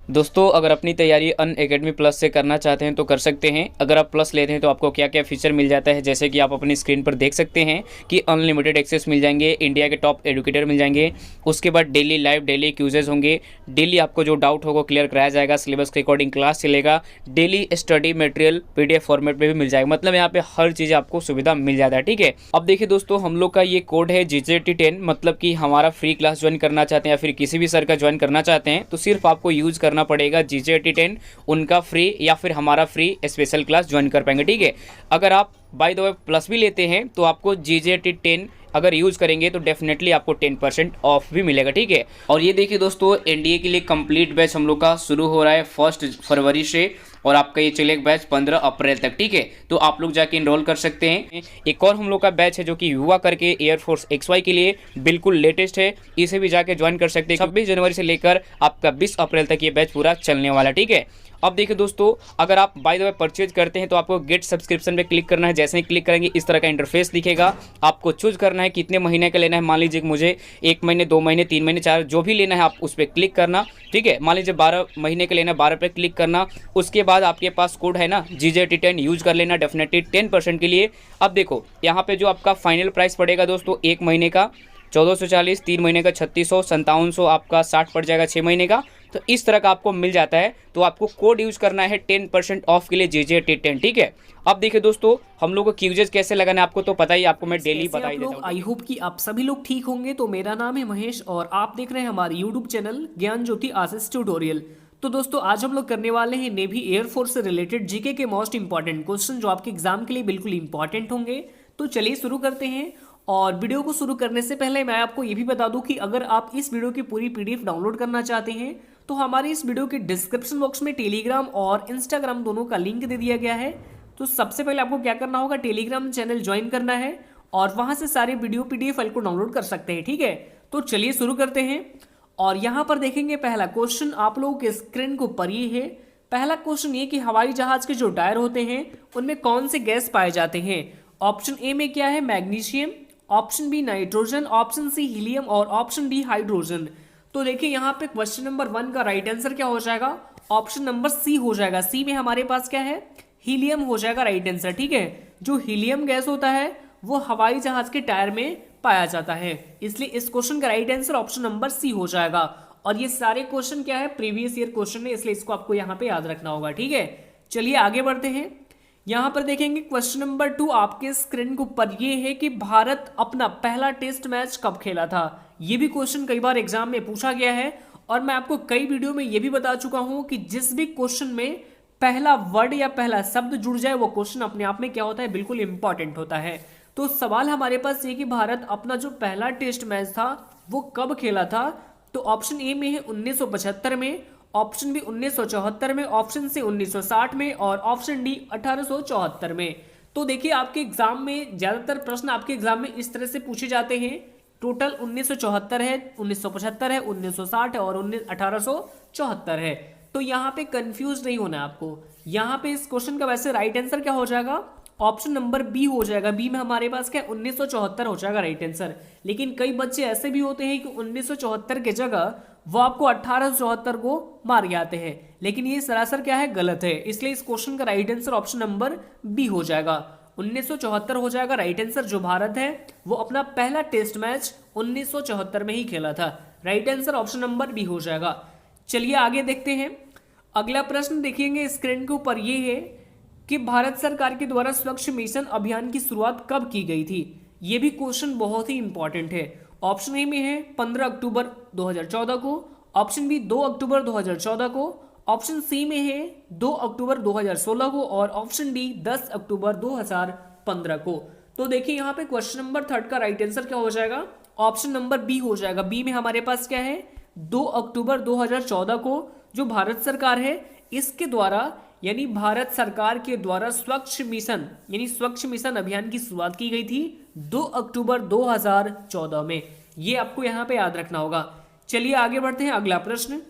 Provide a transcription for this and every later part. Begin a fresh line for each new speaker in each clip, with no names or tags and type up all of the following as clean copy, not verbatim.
दोस्तों अगर अपनी तैयारी अनअकैडमी प्लस से करना चाहते हैं तो कर सकते हैं। अगर आप प्लस लेते हैं तो आपको क्या क्या फीचर मिल जाता है, जैसे कि आप अपनी स्क्रीन पर देख सकते हैं कि अनलिमिटेड एक्सेस मिल जाएंगे, इंडिया के टॉप एडुकेटर मिल जाएंगे, उसके बाद डेली लाइव डेली क्यूजेज होंगे, डेली आपको जो डाउट होगा क्लियर कराया जाएगा, सिलेबस के अकॉर्डिंग क्लास चलेगा, daily study material PDF format में भी मिल जाएगा। मतलब यहाँ पे हर चीज़ आपको सुविधा मिल जाता है। ठीक है, अब देखिए दोस्तों, हम लोग का ये कोड है GJT10, मतलब कि हमारा फ्री क्लास ज्वाइन करना चाहते हैं या फिर किसी भी सर का ज्वाइन करना चाहते हैं तो सिर्फ आपको यूज करना पड़ेगा GJT10, उनका फ्री या फिर हमारा फ्री स्पेशल क्लास ज्वाइन कर पाएंगे। ठीक है, अगर आप बाय द वे प्लस भी लेते हैं तो आपको GJT10 अगर यूज करेंगे तो डेफिनेटली आपको 10% ऑफ भी मिलेगा। ठीक है, और ये देखिए दोस्तों, एनडीए के लिए कंप्लीट बैच हम लोग का शुरू हो रहा है 1 फरवरी से, और आपका ये चलेगा बैच 15 अप्रैल तक। ठीक है, तो आप लोग जाके इनरोल कर सकते हैं। एक और हम लोग का बैच है जो कि युवा करके एयरफोर्स XY के लिए बिल्कुल लेटेस्ट है, इसे भी जाके ज्वाइन कर सकते हैं। 26 जनवरी से लेकर आपका 20 अप्रैल तक ये बैच पूरा चलने वाला है। ठीक है, अब देखिए दोस्तों, अगर आप बाय द वे परचेज करते हैं तो आपको गेट सब्सक्रिप्शन पे क्लिक करना है। जैसे ही क्लिक करेंगे इस तरह का इंटरफेस दिखेगा, आपको चूज करना है कितने महीने का लेना है। मान लीजिए मुझे 1 महीने, 2 महीने, 3 महीने, 4 जो भी लेना है आप उस पर क्लिक करना। ठीक है, मान लीजिए 12 महीने का लेना है, 12 पे क्लिक करना। उसके बाद आपके पास कोड है ना GJT10, यूज कर लेना डेफिनेटली 10% के लिए। अब देखो यहाँ पे जो आपका फाइनल प्राइस पड़ेगा दोस्तों, 1 महीने का 1440, 3 महीने का 3600, 5700, आपका 60 पड़ जाएगा 6 महीने का। तो इस तरह का आपको मिल जाता है। तो आपको कोड यूज करना है 10% ऑफ के लिए GJT10। ठीक है, अब देखिए दोस्तों, हम लोग को क्यूजेस कैसे लगाना है आपको तो पता ही, आपको मैं डेली बता ही देता हूँ।
आई होप कि आप सभी लोग ठीक होंगे। तो मेरा नाम है महेश और आप देख रहे हैं हमारे यूट्यूब चैनल ज्ञान ज्योति आशीष ट्यूटोरियल। तो दोस्तों आज हम लोग करने वाले हैं नेवी एयरफोर्स से रिलेटेड जीके के मोस्ट इंपॉर्टेंट क्वेश्चन जो आपके एग्जाम के लिए बिल्कुल इंपॉर्टेंट होंगे। तो चलिए शुरू करते हैं। और वीडियो को शुरू करने से पहले मैं आपको ये भी बता दूं कि अगर आप इस वीडियो की पूरी PDF डाउनलोड करना चाहते हैं तो हमारे इस वीडियो के डिस्क्रिप्शन बॉक्स में टेलीग्राम और इंस्टाग्राम दोनों का लिंक दे दिया गया है। तो सबसे पहले आपको क्या करना होगा, टेलीग्राम चैनल ज्वाइन करना है और वहां से सारे वीडियो PDF फाइल को डाउनलोड कर सकते हैं। ठीक है, तो चलिए शुरू करते हैं। और यहाँ पर देखेंगे पहला क्वेश्चन आप लोगों के स्क्रीन के ऊपर ये है। पहला क्वेश्चन ये कि हवाई जहाज के जो टायर होते हैं उनमें कौन से गैस पाए जाते हैं। ऑप्शन ए में क्या है, magnesium, option B nitrogen, option C helium और ऑप्शन डी हाइड्रोजन। तो देखिए यहाँ पे क्वेश्चन नंबर 1 का राइट आंसर क्या हो जाएगा, ऑप्शन नंबर सी हो जाएगा। सी में हमारे पास क्या है, हीलियम हो जाएगा राइट आंसर। ठीक है, जो हीलियम गैस होता है वो हवाई जहाज के टायर में पाया जाता है, इसलिए इस क्वेश्चन का right answer option number C हो जाएगा। और ये सारे क्वेश्चन क्या है, प्रीवियस ईयर क्वेश्चन है, इसलिए इसको आपको यहाँ पे याद रखना होगा। ठीक है, चलिए आगे बढ़ते हैं। यहाँ पर देखेंगे क्वेश्चन नंबर 2 आपके स्क्रीन के ऊपर ये है कि भारत अपना पहला टेस्ट मैच कब खेला था। ये भी क्वेश्चन कई बार एग्जाम में पूछा गया है और मैं आपको कई वीडियो में ये भी बता चुका हूं कि जिस भी क्वेश्चन में पहला वर्ड या पहला शब्द जुड़ जाए वो क्वेश्चन अपने आप में क्या होता है, बिल्कुल इंपॉर्टेंट होता है। तो सवाल हमारे पास ये कि भारत अपना जो पहला टेस्ट मैच था वो कब खेला था। तो ऑप्शन ए में है 1975 में, ऑप्शन बी 1974 में, ऑप्शन सी 1960 में और ऑप्शन डी 1874 में। तो देखिए आपके एग्जाम में ज्यादातर प्रश्न आपके एग्जाम में इस तरह से पूछे जाते हैं। टोटल 1974 है, 1975 है, 1960 है और 1874 है। तो यहाँ पे कंफ्यूज नहीं होना आपको। यहाँ पे इस क्वेश्चन का वैसे राइट आंसर क्या हो जाएगा, ऑप्शन नंबर बी हो जाएगा। बी में हमारे पास क्या 1974 हो जाएगा राइट आंसर। लेकिन कई बच्चे ऐसे भी होते हैं कि 1974 के जगह वो आपको 1874 को मार के आते हैं, लेकिन ये सरासर क्या है, गलत है। इसलिए इस क्वेश्चन का right answer option number B हो जाएगा। 1974 हो जाएगा राइट आंसर। जो भारत है वो अपना पहला टेस्ट मैच 1974 में ही खेला था। Right answer option number B हो जाएगा। चलिए आगे देखते हैं। अगला प्रश्न देखेंगे स्क्रीन के ऊपर ये है कि भारत सरकार के द्वारा स्वच्छ मिशन अभियान की शुरुआत कब की गई थी। ये भी क्वेश्चन बहुत ही इंपॉर्टेंट है। ऑप्शन ए में है 15 अक्टूबर 2014 को, ऑप्शन बी 2 अक्टूबर 2014 को, ऑप्शन सी में है 2 अक्टूबर 2016 को और ऑप्शन डी 10 अक्टूबर 2015 को। तो देखिए यहाँ पे क्वेश्चन नंबर 3 का राइट आंसर क्या हो जाएगा, ऑप्शन नंबर बी हो जाएगा। बी में हमारे पास क्या है, 2 अक्टूबर 2014 को जो भारत सरकार है इसके द्वारा यानी भारत सरकार के द्वारा स्वच्छ मिशन यानी स्वच्छ मिशन अभियान की शुरुआत की गई थी 2 अक्टूबर 2014 में। ये आपको यहाँ पे याद रखना होगा। चलिए आगे बढ़ते हैं। अगला प्रश्न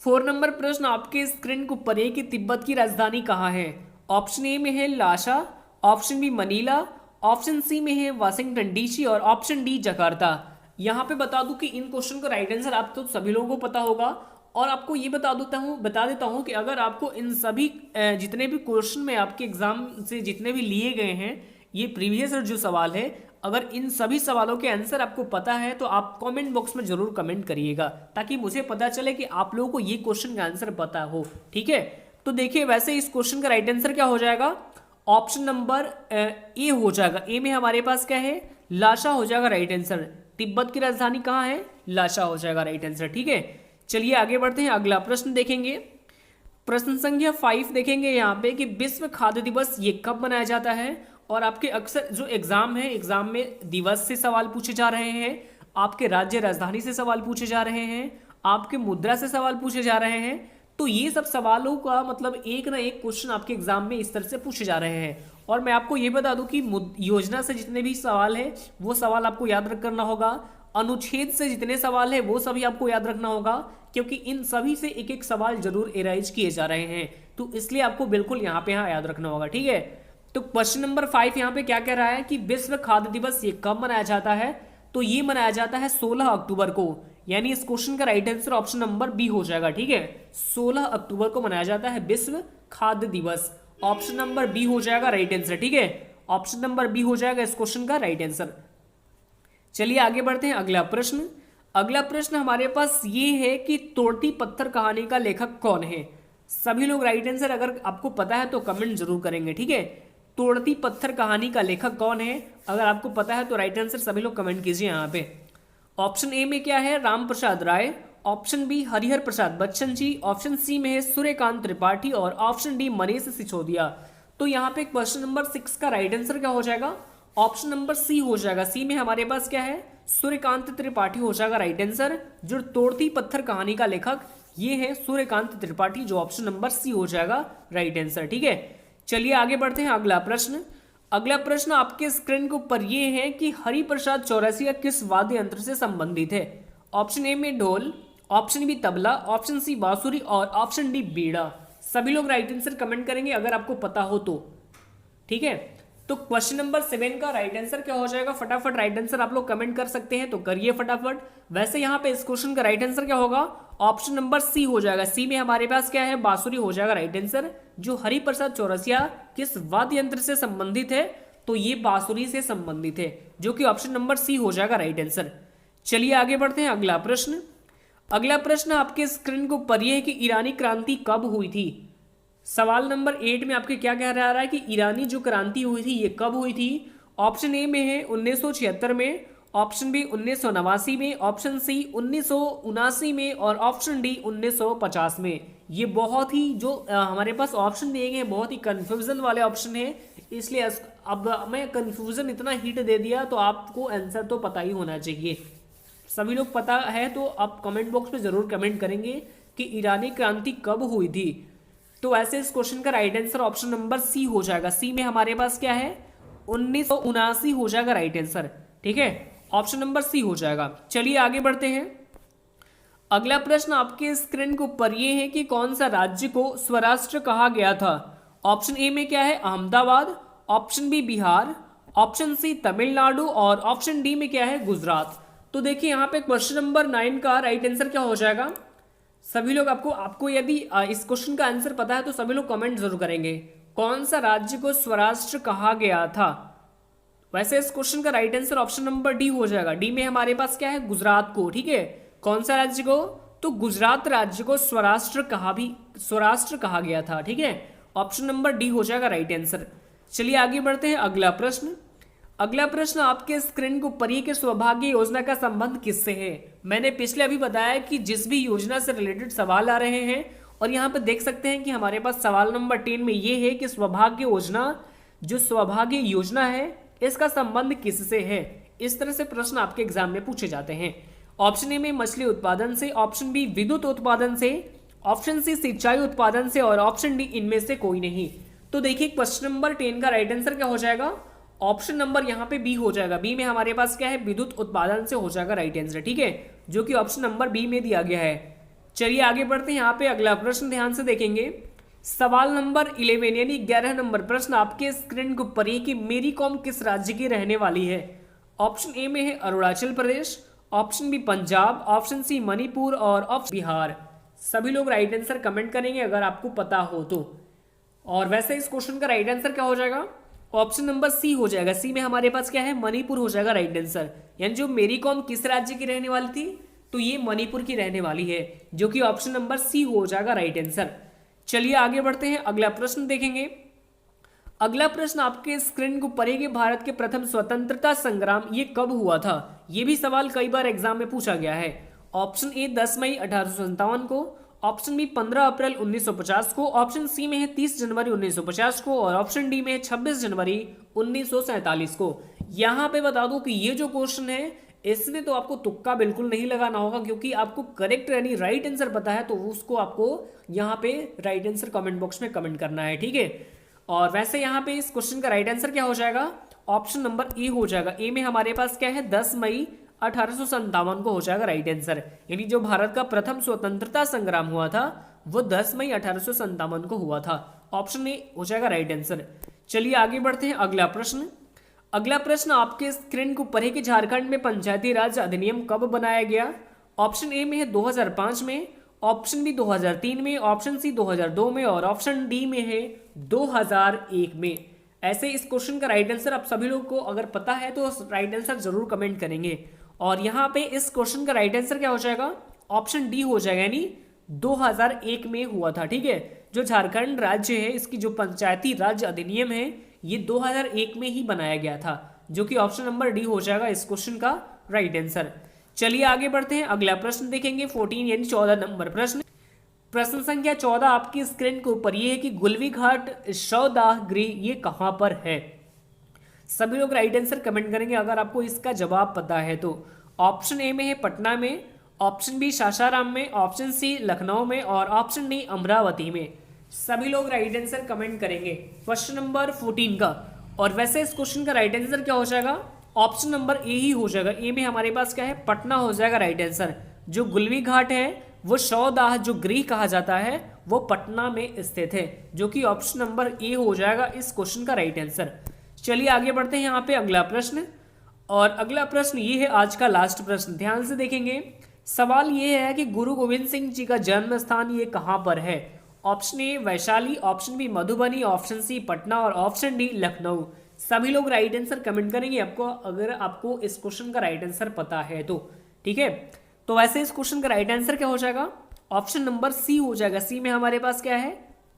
4 नंबर प्रश्न आपके स्क्रीन के ऊपर है कि तिब्बत की राजधानी कहाँ है। ऑप्शन ए में है Lhasa, option B Manila, option C में है वाशिंगटन DC और ऑप्शन डी जकार्ता। यहाँ पे बता दूं कि इन क्वेश्चन का राइट आंसर आप तो सभी लोगों को पता होगा और आपको ये बता देता हूँ कि अगर आपको इन सभी जितने भी क्वेश्चन में आपके एग्जाम से जितने भी लिए गए हैं, ये प्रीवियस जो सवाल है, अगर इन सभी सवालों के आंसर आपको पता है तो आप कमेंट बॉक्स में जरूर कमेंट करिएगा, ताकि मुझे पता चले कि आप लोगों को ये क्वेश्चन का आंसर पता हो। ठीक है, तो देखिए वैसे इस क्वेश्चन का राइट आंसर क्या हो जाएगा, ऑप्शन नंबर ए हो जाएगा। ए में हमारे पास क्या है, लाशा हो जाएगा राइट आंसर। तिब्बत की राजधानी कहाँ है, लाशा हो जाएगा राइट आंसर। ठीक है, चलिए आगे बढ़ते हैं, अगला प्रश्न देखेंगे। प्रश्न संख्या 5 देखेंगे यहाँ पे कि विश्व खाद्य दिवस ये कब मनाया जाता है। और आपके अक्सर जो एग्जाम है, एग्जाम में दिवस से सवाल पूछे जा रहे हैं, आपके राज्य राजधानी से सवाल पूछे जा रहे हैं, आपके मुद्रा से सवाल पूछे जा रहे हैं। तो ये सब सवालों का मतलब एक ना एक क्वेश्चन आपके एग्जाम में इस तरह से पूछे जा रहे हैं। और मैं आपको ये बता दूं कि योजना से जितने भी सवाल है वो सवाल आपको याद करना होगा, अनुच्छेद से जितने सवाल है वो सभी आपको याद रखना होगा, क्योंकि इन सभी से एक एक सवाल जरूर एराइज किए जा रहे हैं, तो इसलिए आपको बिल्कुल यहाँ पे याद रखना होगा। ठीक है, तो क्वेश्चन नंबर 5 यहाँ पे क्या कह रहा है कि विश्व खाद्य दिवस ये कब मनाया जाता है। तो ये मनाया जाता है 16 अक्टूबर को, यानी इस क्वेश्चन का right answer option number B हो जाएगा। ठीक है, 16 अक्टूबर को मनाया जाता है विश्व खाद्य दिवस, ऑप्शन नंबर बी हो जाएगा राइट आंसर। ठीक है, ऑप्शन नंबर बी हो जाएगा इस क्वेश्चन का राइट आंसर। चलिए आगे बढ़ते हैं, अगला प्रश्न। अगला प्रश्न हमारे पास ये है कि तोड़ती पत्थर कहानी का लेखक कौन है। सभी लोग राइट आंसर अगर आपको पता है तो कमेंट जरूर करेंगे। ठीक है, तोड़ती पत्थर कहानी का लेखक कौन है, अगर आपको पता है तो राइट आंसर सभी लोग कमेंट कीजिए यहाँ पे। ऑप्शन ए में क्या है, राम प्रसाद राय, ऑप्शन बी हरिहर प्रसाद बच्चन जी, ऑप्शन सी में है सूर्यकांत त्रिपाठी और ऑप्शन डी मनीष सिसोदिया। तो यहाँ पे क्वेश्चन नंबर 6 का राइट आंसर क्या हो जाएगा, ऑप्शन नंबर सी हो जाएगा। सी में हमारे पास क्या है, सूर्यकांत त्रिपाठी हो जाएगा राइट आंसर। जो तोड़ती पत्थर कहानी का लेखक ये है सूर्यकांत त्रिपाठी, जो ऑप्शन नंबर सी हो जाएगा राइट आंसर। ठीक है, चलिए आगे बढ़ते हैं, अगला प्रश्न। अगला प्रश्न आपके स्क्रीन के ऊपर ये है कि हरिप्रसाद चौरसिया किस वाद्य यंत्र से संबंधित है। ऑप्शन ए में dhol, option B tabla, option C bansuri और ऑप्शन डी बीड़ा। सभी लोग राइट आंसर कमेंट करेंगे अगर आपको पता हो तो। ठीक है, तो क्वेश्चन नंबर 7 का राइट आंसर क्या हो जाएगा, फटाफट राइट आंसर आप लोग कमेंट कर सकते हैं तो करिए फटाफट। वैसे यहाँ पे इस क्वेश्चन का राइट आंसर क्या होगा, ऑप्शन नंबर सी हो जाएगा। सी में हमारे पास क्या है, बांसुरी हो जाएगा राइट आंसर। जो हरिप्रसाद चौरसिया किस वाद्य यंत्र से संबंधित है, तो ये बांसुरी से संबंधित है, जो कि ऑप्शन नंबर सी हो जाएगा राइट आंसर। चलिए आगे बढ़ते हैं, अगला प्रश्न। अगला प्रश्न आपके स्क्रीन को ऊपर ये है कि ईरानी क्रांति कब हुई थी। सवाल नंबर 8 में आपके क्या कह रहा है कि ईरानी जो क्रांति हुई थी ये कब हुई थी। ऑप्शन ए में है 1976 में, ऑप्शन बी 1989 में, ऑप्शन सी 1979 में और ऑप्शन डी 1950 में। ये बहुत ही जो हमारे पास ऑप्शन दिए गए हैं बहुत ही कंफ्यूजन वाले ऑप्शन है, इसलिए अब मैं कंफ्यूजन इतना हिट दे दिया तो आपको आंसर तो पता ही होना चाहिए। सभी लोग पता है तो आप कमेंट बॉक्स में जरूर कमेंट करेंगे कि ईरानी क्रांति कब हुई थी। तो ऐसे इस क्वेश्चन का right answer option number C हो जाएगा। सी में हमारे पास क्या है, 1979 हो जाएगा राइट आंसर। ठीक है, ऑप्शन नंबर सी हो जाएगा। चलिए आगे बढ़ते हैं, अगला प्रश्न आपके स्क्रीन के ऊपर ये है कि कौन सा राज्य को स्वराष्ट्र कहा गया था। ऑप्शन ए में क्या है, Ahmedabad, option B Bihar, option C Tamil Nadu और ऑप्शन डी में क्या है, गुजरात। तो देखिए यहाँ पे क्वेश्चन नंबर 9 का राइट आंसर क्या हो जाएगा। सभी लोग आपको यदि इस क्वेश्चन का आंसर पता है तो सभी लोग कमेंट जरूर करेंगे, कौन सा राज्य को स्वराष्ट्र कहा गया था। वैसे इस क्वेश्चन का right answer option number D हो जाएगा। डी में हमारे पास क्या है, गुजरात को। ठीक है, कौन सा राज्य को, तो गुजरात राज्य को स्वराष्ट्र कहा गया था। ठीक है, ऑप्शन नंबर डी हो जाएगा राइट आंसर। चलिए आगे बढ़ते हैं, अगला प्रश्न। अगला प्रश्न आपके स्क्रीन के ऊपर ये कि सौभाग्य योजना का संबंध किससे है। मैंने पिछले अभी बताया कि जिस भी योजना से रिलेटेड सवाल आ रहे हैं, और यहाँ पे देख सकते हैं कि हमारे पास सवाल नंबर 10 में ये है कि सौभाग्य योजना है इसका संबंध किससे है। इस तरह से प्रश्न आपके एग्जाम में पूछे जाते हैं। ऑप्शन ए में मछली उत्पादन से, ऑप्शन बी विद्युत उत्पादन से, ऑप्शन सी सिंचाई उत्पादन से और ऑप्शन डी इनमें से कोई नहीं। तो देखिए क्वेश्चन नंबर 10 का राइट आंसर क्या हो जाएगा, ऑप्शन नंबर यहाँ पे बी हो जाएगा। बी में हमारे पास क्या है, विद्युत उत्पादन से हो जाएगा राइट आंसर। ठीक है, जो कि ऑप्शन नंबर बी में दिया गया है। चलिए आगे बढ़ते हैं, यहाँ पे अगला प्रश्न ध्यान से देखेंगे। सवाल नंबर 11 यानी 11 नंबर प्रश्न आपके स्क्रीन के ऊपर है कि मेरी कॉम किस राज्य की रहने वाली है। ऑप्शन ए में है Arunachal Pradesh, option B Punjab, option C Manipur और ऑप्शन बिहार। सभी लोग राइट आंसर कमेंट करेंगे अगर आपको पता हो तो। और वैसे इस क्वेश्चन का राइट आंसर क्या हो जाएगा? ऑप्शन नंबर सी हो जाएगा। सी में हमारे पास क्या है? मणिपुर हो जाएगा राइट आंसर। यानी जो मेरी कॉम किस राज्य की रहने वाली थी? तो ये मणिपुर की रहने वाली है, जो कि ऑप्शन नंबर सी हो जाएगा राइट आंसर। चलिए आगे बढ़ते हैं, अगला प्रश्न देखेंगे। अगला प्रश्न आपके स्क्रीन को पढ़ेंगे, भारत के प्रथम स्वतंत्रता संग्राम ये कब हुआ था? ये भी सवाल कई बार एग्जाम में पूछा गया है। ऑप्शन ए 10 मई 1857 को, ऑप्शन बी 15 अप्रैल 1950 को, ऑप्शन सी में है 30 जनवरी 1950 को, और ऑप्शन डी में है 26 जनवरी 1947 को। यहाँ पे बता दूं कि ये जो क्वेश्चन है इसमें तो आपको तुक्का बिल्कुल नहीं लगाना होगा, क्योंकि आपको करेक्ट यानी राइट आंसर पता है, तो उसको आपको यहाँ पे राइट आंसर कमेंट बॉक्स में कमेंट करना है, ठीक है। और वैसे यहाँ पे इस क्वेश्चन का राइट आंसर क्या हो जाएगा? ऑप्शन नंबर ए हो जाएगा। ए में हमारे पास क्या है? 10 मई 1857 को हो जाएगा राइट आंसर। यानी जो भारत का प्रथम स्वतंत्रता संग्राम हुआ था वो 10 मई 1857 को हुआ था। ऑप्शन ए हो जाएगा राइट आंसर। चलिए आगे बढ़ते हैं, अगला प्रश्न। अगला प्रश्न आपके स्क्रीन को पढ़े कि झारखंड में पंचायती राज अधिनियम कब बनाया गया? ऑप्शन ए में है 2005 में, ऑप्शन बी 2003 में, ऑप्शन सी 2002 में, और ऑप्शन डी में है 2001 में। ऐसे इस क्वेश्चन का राइट आंसर आप सभी लोग को अगर पता है तो राइट आंसर जरूर कमेंट करेंगे। और यहाँ पे इस क्वेश्चन का राइट आंसर क्या हो जाएगा? ऑप्शन डी हो जाएगा, यानी 2001 में हुआ था, ठीक है। जो झारखंड राज्य है इसकी जो पंचायती राज अधिनियम है ये 2001 में ही बनाया गया था, जो कि ऑप्शन नंबर डी हो जाएगा इस क्वेश्चन का राइट आंसर। चलिए आगे बढ़ते हैं, अगला प्रश्न देखेंगे 14 यानी 14 नंबर प्रश्न। प्रश्न संख्या 14 आपकी स्क्रीन के ऊपर ये है कि गुलवी घाट शवदाह गृह ये कहां पर है? सभी लोग राइट आंसर कमेंट करेंगे अगर आपको इसका जवाब पता है तो। ऑप्शन ए में है पटना में, ऑप्शन बी सासाराम में, ऑप्शन सी लखनऊ में, और ऑप्शन डी अमरावती में। सभी लोग राइट आंसर कमेंट करेंगे क्वेश्चन नंबर 14 का। और वैसे इस क्वेश्चन का राइट आंसर क्या हो जाएगा? ऑप्शन नंबर ए ही हो जाएगा। ए में हमारे पास क्या है? पटना हो जाएगा राइट आंसर। जो गुलवी घाट है वो शवदाह जो गृह कहा जाता है वो पटना में स्थित है, जो कि ऑप्शन नंबर ए हो जाएगा इस क्वेश्चन का राइट आंसर। चलिए आगे बढ़ते हैं यहाँ पे अगला प्रश्न। और अगला प्रश्न ये है आज का लास्ट प्रश्न, ध्यान से देखेंगे। सवाल ये है कि गुरु गोविंद सिंह जी का जन्म स्थान ये कहाँ पर है? Option A Vaishali, option B Madhubani, option C Patna, और ऑप्शन डी लखनऊ। सभी लोग राइट आंसर कमेंट करेंगे आपको अगर आपको इस क्वेश्चन का राइट आंसर पता है तो, ठीक है। तो वैसे इस क्वेश्चन का राइट आंसर क्या हो जाएगा? ऑप्शन नंबर सी हो जाएगा। सी में हमारे पास क्या है?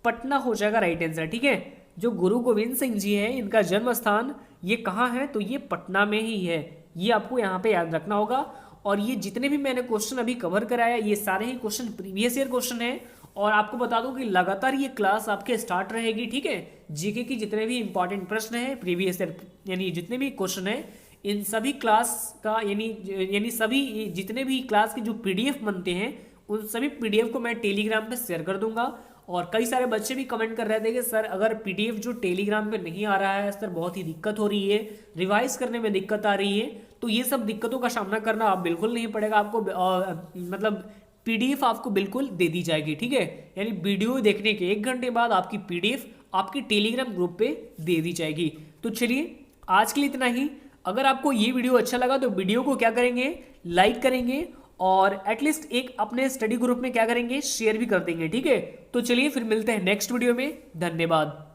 पटना हो जाएगा राइट आंसर, ठीक है। जो गुरु गोविंद सिंह जी है इनका जन्म स्थान ये कहाँ है? तो ये पटना में ही है, ये आपको यहाँ पे याद रखना होगा। और ये जितने भी मैंने क्वेश्चन अभी कवर कराया ये सारे ही क्वेश्चन प्रीवियस ईयर क्वेश्चन है। और आपको बता दूं कि लगातार ये क्लास आपके स्टार्ट रहेगी, ठीक है। जीके की जितने भी इंपॉर्टेंट प्रश्न है प्रीवियस ईयर यानी जितने भी क्वेश्चन है इन सभी क्लास का यानी सभी जितने भी क्लास के जो पीडीएफ बनते हैं उन सभी पीडीएफ को मैं टेलीग्राम पे शेयर कर दूंगा। और कई सारे बच्चे भी कमेंट कर रहे थे कि सर अगर पीडीएफ जो टेलीग्राम पे नहीं आ रहा है सर बहुत ही दिक्कत हो रही है, रिवाइज करने में दिक्कत आ रही है। तो ये सब दिक्कतों का सामना करना आप बिल्कुल नहीं पड़ेगा, आपको मतलब पीडीएफ आपको बिल्कुल दे दी जाएगी, ठीक है। यानी वीडियो देखने के 1 घंटे बाद आपकी पीडीएफ आपकी टेलीग्राम ग्रुप पे दे दी जाएगी। तो चलिए आज के लिए इतना ही। अगर आपको ये वीडियो अच्छा लगा तो वीडियो को क्या करेंगे? लाइक करेंगे, और एटलीस्ट एक अपने स्टडी ग्रुप में क्या करेंगे? शेयर भी कर देंगे, ठीक है। तो चलिए फिर मिलते हैं नेक्स्ट वीडियो में। धन्यवाद।